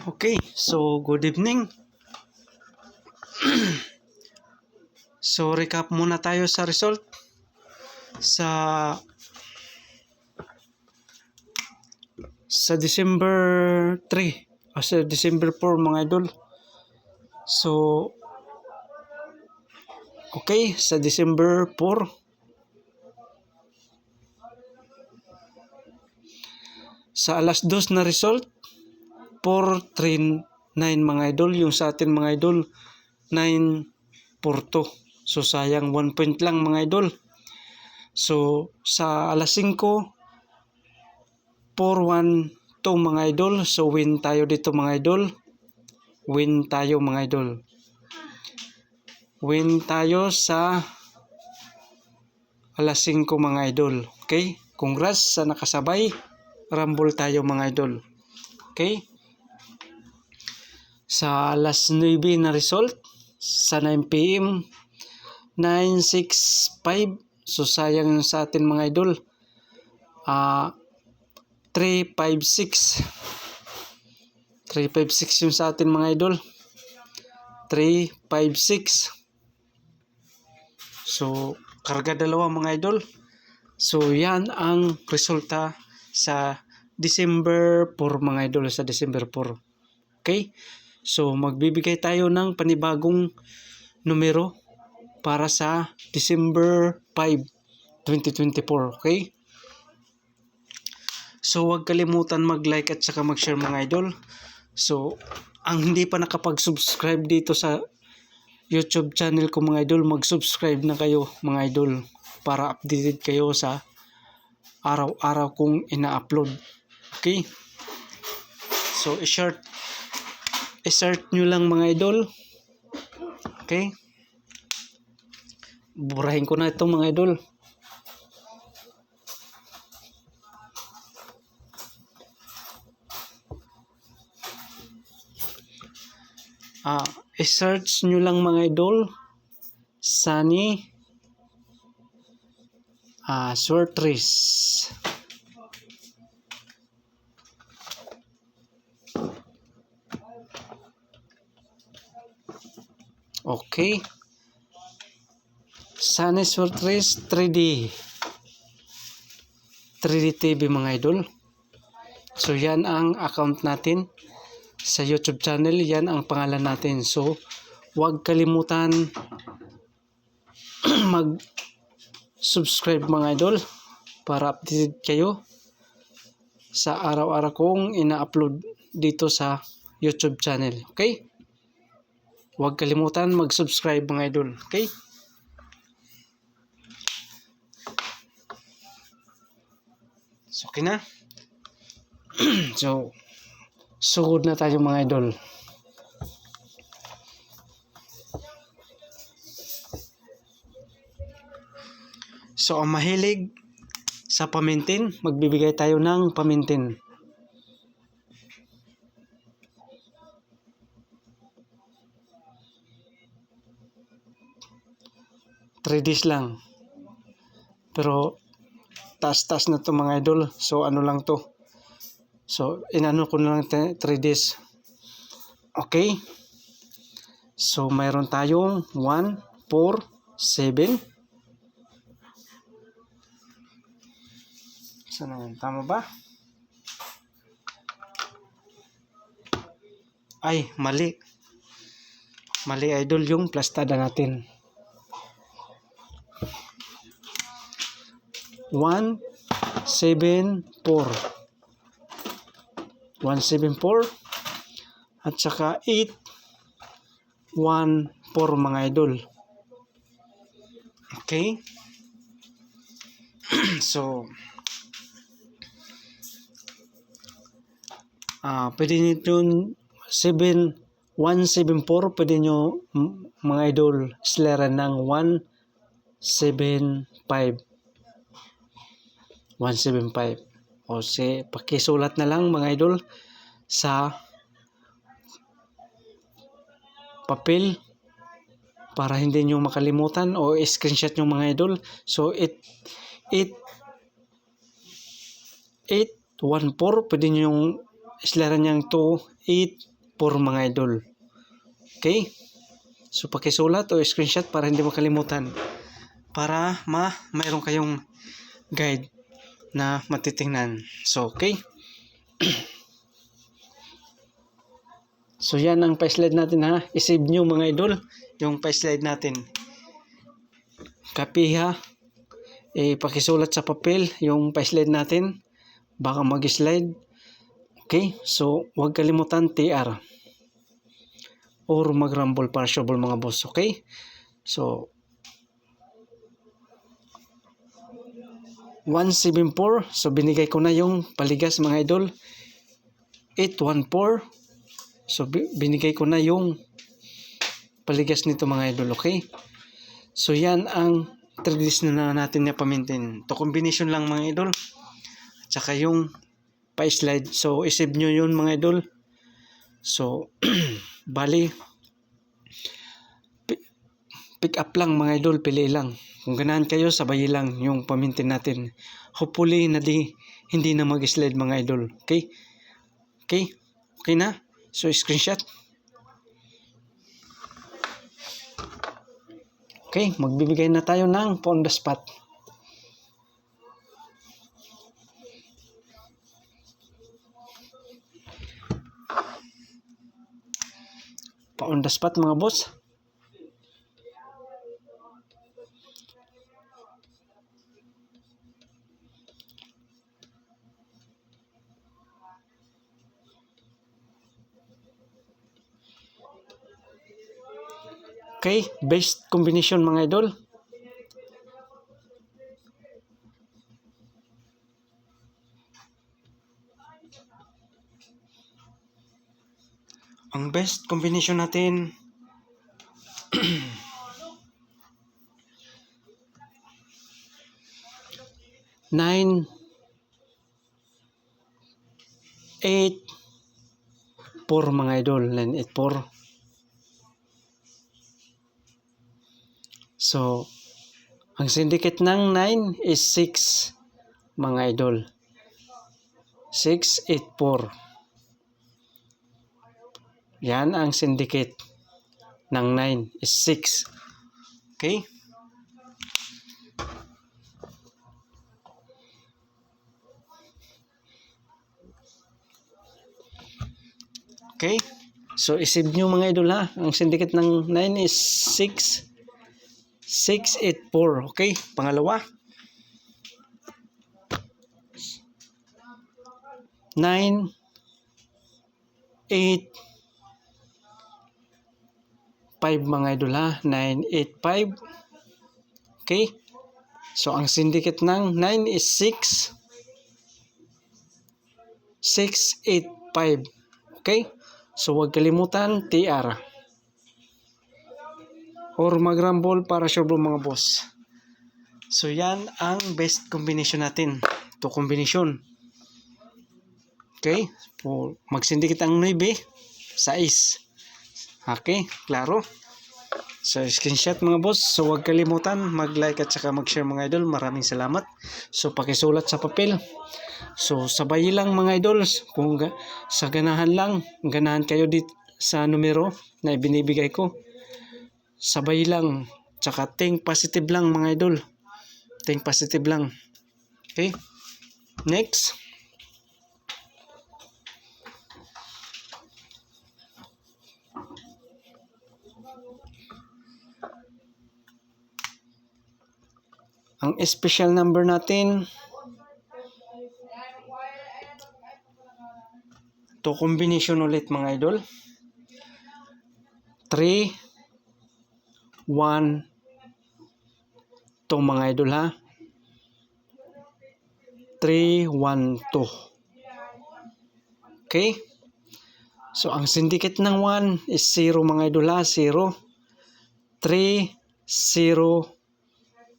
Okay, so good evening. So recap muna tayo sa result sa December 3 o sa December 4 mga idol. So okay, sa December 4 sa alas 2 na result 439 mga idol, yung sa atin mga idol 942. So sayang 1 point lang mga idol. So sa alas 5 412 mga idol. So win tayo dito mga idol. Win tayo mga idol. Win tayo sa alas 5 mga idol. Okay? Congrats sa nakasabay. Rumble tayo mga idol. Okay? Sa alas 9 na result sa 9 PM 965. So sayang sa atin mga idol. 356. 356 yung sa atin mga idol. 356. So karga dalawa mga idol. So yan ang resulta sa December 4 mga idol, sa December 4. Okay? So magbibigay tayo ng panibagong numero para sa December 5, 2024. Okay? So huwag kalimutan mag-like at saka mag-share mga idol. So ang hindi pa nakapag-subscribe dito sa YouTube channel ko mga idol, mag-subscribe na kayo mga idol para updated kayo sa araw-araw kong ina-upload. Okay? So i-search nyo lang mga idol. Okay? Burahin ko na ito mga idol. I-search nyo lang mga idol Sunny Sortris. Okay. Sunny Sortris 3D TV mga idol. So yan ang account natin sa YouTube channel, yan ang pangalan natin. So huwag kalimutan mag-subscribe mga idol para updated kayo sa araw-araw kong ina-upload dito sa YouTube channel. Okay? Huwag kalimutan mag-subscribe mga idol. Okay? So okay na. So sugod na tayo mga idol. So ang mahilig sa pamintin, magbibigay tayo ng pamintin. Three days lang. Pero taas-taas na to mga idol. So ano lang to. So inano ko na lang 3 days. Okay? So mayroon tayong 1, 4, 7. Saan na yan? Tama ba? Ay, mali. Mali idol yung plastada natin. 1, 7, 4. 174 at saka 8, 1, 4 mga idol. Okay? So pwede nyo 174, pwede nyo mga idol slaran ng 175. 175. O pakisulat na lang mga idol sa papel para hindi nyo makalimutan, o screenshot nyo mga idol. So 814, pwede nyo yung islaran niyang 2, 8, mga idol. Okay? So pakisulat o screenshot para hindi makalimutan. Para mayroon kayong guide na matitingnan. So okay. So yan ang pa-slide natin ha. I-save nyo mga idol yung pa-slide natin. Copy ha. Pakisulat sa papel yung pa-slide natin. Baka mag-slide. Okay. So huwag kalimutan TR. Or mag-rumble para shuffle mga boss. Okay. So 174. So binigay ko na yung paligas mga idol. 814. So binigay ko na yung paligas nito mga idol. Okay. So yan ang 3 days na natin na pamintin. To combination lang mga idol. Tsaka yung pa-slide. So isave nyo yun mga idol. So bali pick up lang mga idol, pili lang. Kung ganahan kayo, sabay lang yung pamintin natin. Hopefully na hindi na mag-slide mga idol. Okay? Okay? Okay na? So screenshot. Okay, magbibigay na tayo ng on the spot. On the spot mga boss. Okay, best combination mga idol. Ang best combination natin 9, 8, 4 mga idol. 9, 8, 4. So, ang syndicate ng 9 is 6 mga idol. 6, 8, 4. Yan ang syndicate ng 9 is 6. Okay? Okay? So, isave nyo mga idol ha. Ang syndicate ng 9 is 6, 6, 8, 4. Okay? Pangalawa. 9, 8, 5 mga idol ha. 9, 8, 5. Okay? So, ang syndicate ng 9 is 6, 6, 8, 5. Okay? So, huwag kalimutan, TR. Or mag-rumble para sure mga boss. So, yan ang best combination natin. To combination. Okay? Mag-syndicate ang 9, 6. Okay? Klaro? So, screenshot mga boss. So, huwag kalimutan mag-like at saka mag-share mga idol. Maraming salamat. So, pakisulat sa papel. So, sabay lang mga idol. Kung sa ganahan kayo dito sa numero na ibinibigay ko. Sabay lang. Tsaka think positive lang mga idol. Think positive lang. Okay? Next. Ang special number natin to combination ulit mga idol. 3, 1, 2 mga idol ha. 3, 1, 2. Okay? So, ang syndicate ng 1 is 0 mga idol ha. 0, 3, 0,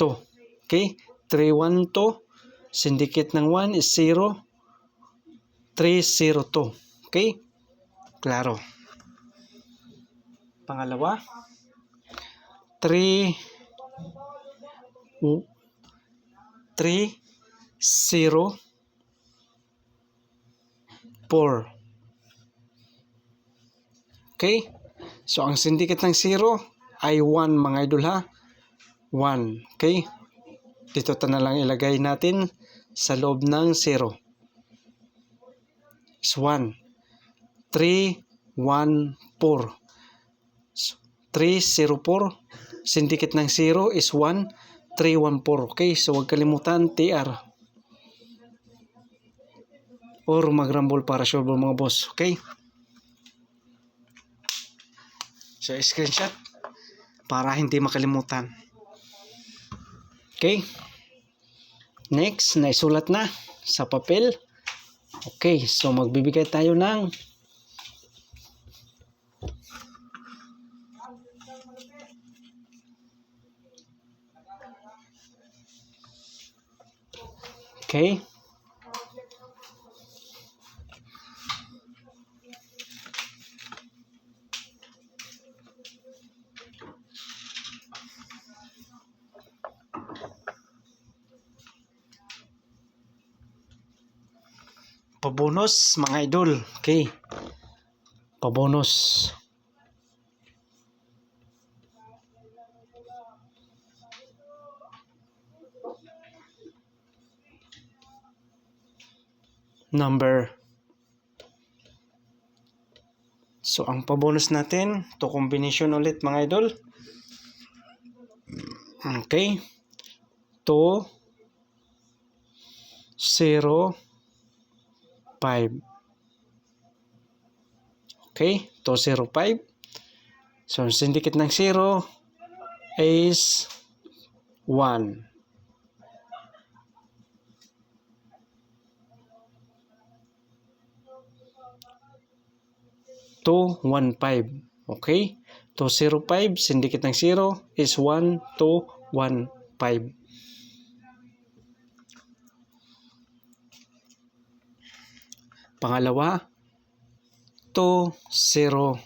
2. Okay? 3, 1, 2. Syndicate ng 1 is 0, 3, 0, 2. Okay? Klaro. Pangalawa. 3, 0, 4. Okay? So, ang syndicate ng 0 ay 1 mga idol ha. 1. Okay? Dito na lang ilagay natin sa loob ng 0. Is 1. 3, 1, 4. So, 3, 0, 4. Syndicate ng 0 is 1, 3, 1, 4. Okay? So, huwag kalimutan TR. Or mag-rumble para sure mga boss. Okay? So, screenshot para hindi makalimutan. Okay? Next, naisulat na sa papel. Okay, so magbibigay tayo ng okay. Pabonus mga idol. Okay. Pabonus. Number. So, ang pabonus natin, to combination ulit mga idol. Okay. 2, 0, 5. Okay. 2, 0, 5. So, ang syndicate ng 0 is 1. 2, 1, 5. Okay? 2, 0, 5. Syndicate ng 0 is 1, 2, 1, 5. Pangalawa, 2, 0,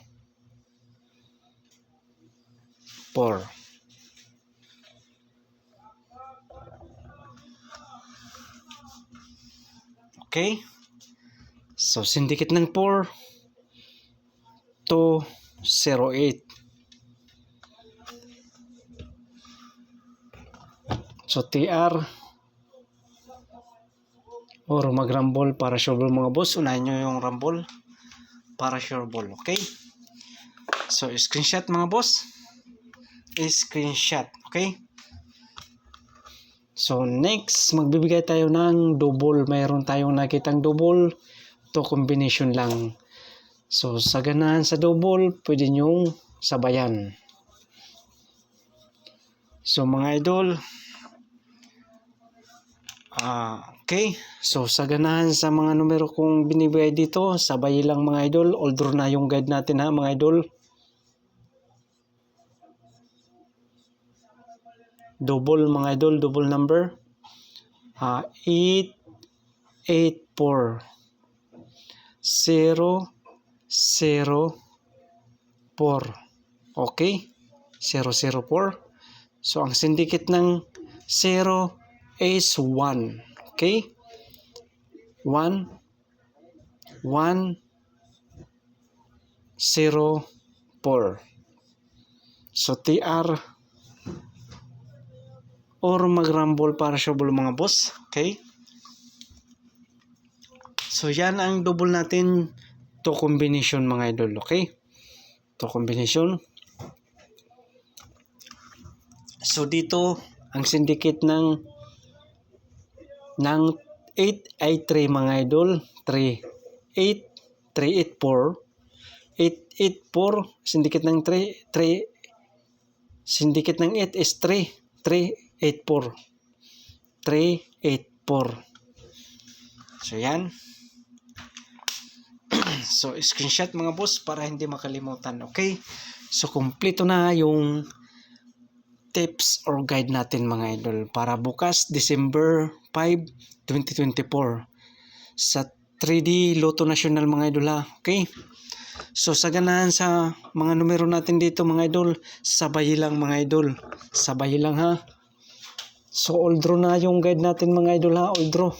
4. Okay? So, syndicate ng 4, 2, 0, 8. So, TR or mag-rumble para sure ball mga boss. Unahin nyo yung rumble para sure ball. Okay? So, screenshot mga boss. Screenshot. Okay? So, next, magbibigay tayo ng double. Mayroon tayong nakitang double. To combination lang. So, sa ganahan sa double, pwede nyong sabayan. So, mga idol, okay. So, sa ganahan sa mga numero kong binibigay dito, sabay lang mga idol. All draw na yung guide natin ha, mga idol. Double mga idol, double number. 8, 8, 4. 0, 0, 4. Okay? 0, 0, 4. So, ang syndicate ng 0 is 1. Okay? 1, 1, 0, 4. So, TR or mag-rumble para sure ball mga boss. Okay? So, yan ang double natin to combination mga idol. Okay? To combination. So, dito, ang syndicate ng 8 ay 3 mga idol. 3. 8, 3, 8, 4. 8, 8, 4. Syndicate ng 3. Syndicate ng 8 is 3. 3, 8, 4. 3, 8, 4. So, yan. So, screenshot mga boss para hindi makalimutan. Okay? So, kumpleto na yung tips or guide natin mga idol para bukas December 5, 2024 sa 3D Lotto National mga idol ha. Okay? So, sa ganahan sa mga numero natin dito mga idol, sabay lang mga idol. Sabay lang ha. So, all draw na yung guide natin mga idol ha. All draw.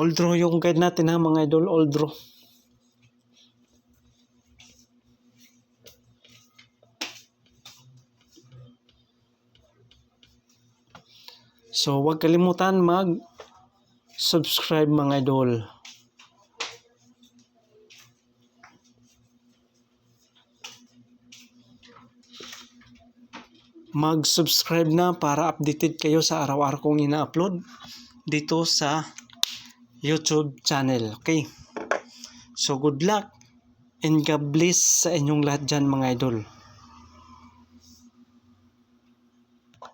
Old draw yung guide natin ha mga idol, old draw. So huwag kalimutan mag-subscribe mga idol. Mag-subscribe na para updated kayo sa araw-araw kong ina-upload dito sa YouTube channel. Okay? So good luck and God bless sa inyong lahat dyan mga idol.